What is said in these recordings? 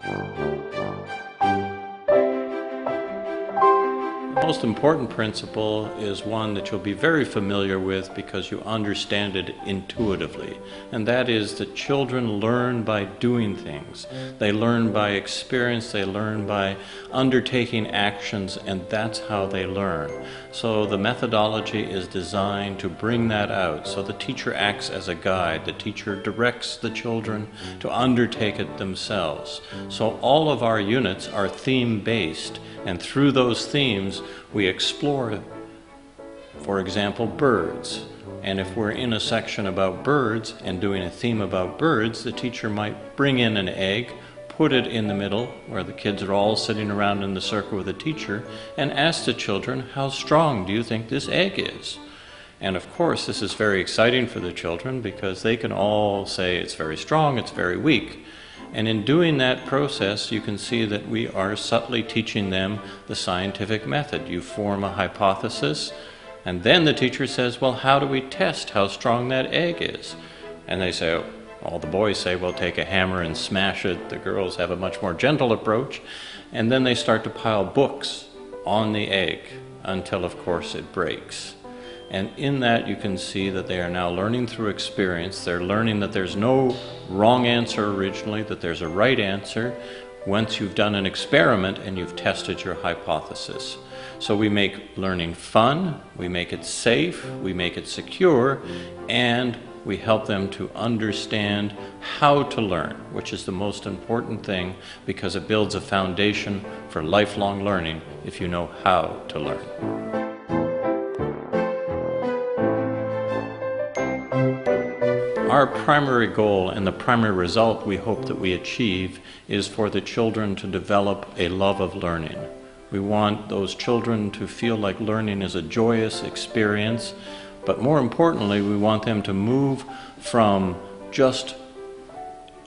The most important principle is one that you'll be very familiar with because you understand it intuitively, and that is that children learn by doing things. They learn by experience, they learn by undertaking actions, and that's how they learn. So the methodology is designed to bring that out. So the teacher acts as a guide. The teacher directs the children to undertake it themselves. So all of our units are theme-based, and through those themes we explore, for example, birds. And if we're in a section about birds and doing a theme about birds, the teacher might bring in an egg, put it in the middle where the kids are all sitting around in the circle with the teacher, and ask the children, how strong do you think this egg is? And of course this is very exciting for the children because they can all say it's very strong, it's very weak. And in doing that process, you can see that we are subtly teaching them the scientific method. You form a hypothesis, and then the teacher says, well, how do we test how strong that egg is? And they say, all the boys say, well, take a hammer and smash it. The girls have a much more gentle approach. And then they start to pile books on the egg until, of course, it breaks. And in that you can see that they are now learning through experience. They're learning that there's no wrong answer originally, that there's a right answer once you've done an experiment and you've tested your hypothesis. So we make learning fun, we make it safe, we make it secure, and we help them to understand how to learn, which is the most important thing because it builds a foundation for lifelong learning if you know how to learn. Our primary goal and the primary result we hope that we achieve is for the children to develop a love of learning. We want those children to feel like learning is a joyous experience, but more importantly, we want them to move from just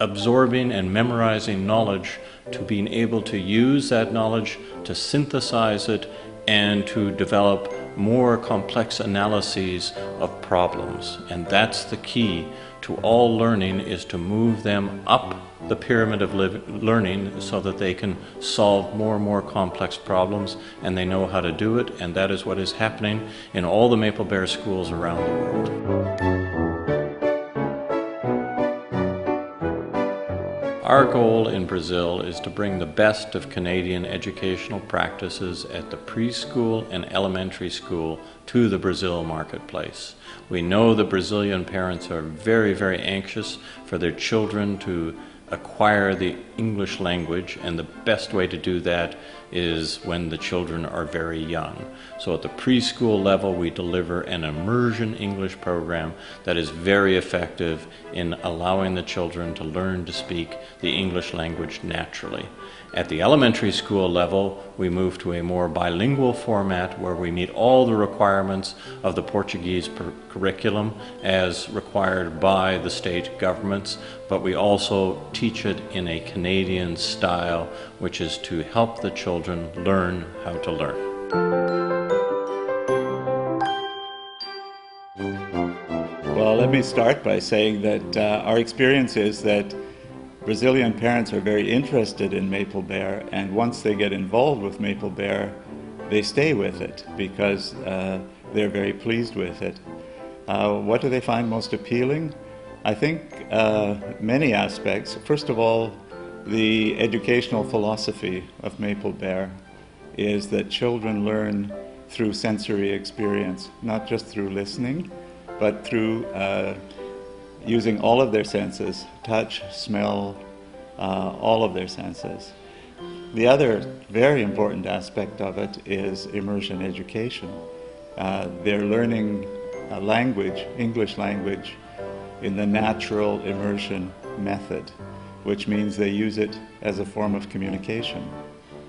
absorbing and memorizing knowledge to being able to use that knowledge, to synthesize it, and to develop more complex analyses of problems. And that's the key to all learning, is to move them up the pyramid of learning so that they can solve more and more complex problems, and they know how to do it, and that is what is happening in all the Maplebear schools around the world. Our goal in Brazil is to bring the best of Canadian educational practices at the preschool and elementary school to the Brazil marketplace. We know the Brazilian parents are very, very anxious for their children to acquire the English language, and the best way to do that is when the children are very young. So at the preschool level, we deliver an immersion English program that is very effective in allowing the children to learn to speak the English language naturally. At the elementary school level, we move to a more bilingual format where we meet all the requirements of the Portuguese curriculum as required by the state governments, but we also teach it in a Canadian style, which is to help the children learn how to learn. Well, let me start by saying that our experience is that Brazilian parents are very interested in Maplebear, and once they get involved with Maplebear, they stay with it because they're very pleased with it. What do they find most appealing? I think many aspects. First of all, the educational philosophy of Maplebear is that children learn through sensory experience, not just through listening, but through using all of their senses, touch, smell, all of their senses. The other very important aspect of it is immersion education. They're learning a language, English language, in the natural immersion method, which means they use it as a form of communication.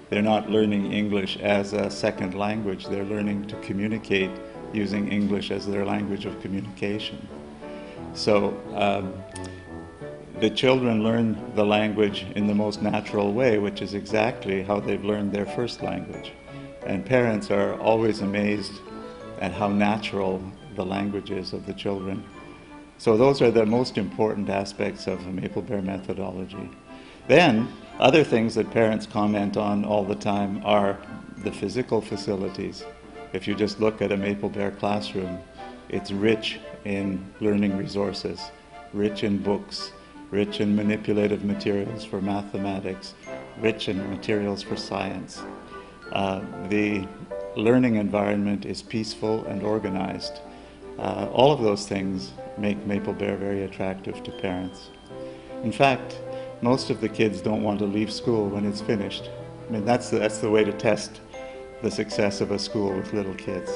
They're not learning English as a second language, they're learning to communicate using English as their language of communication. So the children learn the language in the most natural way, which is exactly how they've learned their first language. And parents are always amazed at how natural the language is of the children. So those are the most important aspects of the Maplebear methodology. Then Other things that parents comment on all the time are the physical facilities. If you just look at a Maplebear classroom, it's rich in learning resources, rich in books, rich in manipulative materials for mathematics, rich in materials for science. The learning environment is peaceful and organized. All of those things make Maplebear very attractive to parents. In fact, most of the kids don't want to leave school when it's finished. I mean, that's the way to test the success of a school with little kids.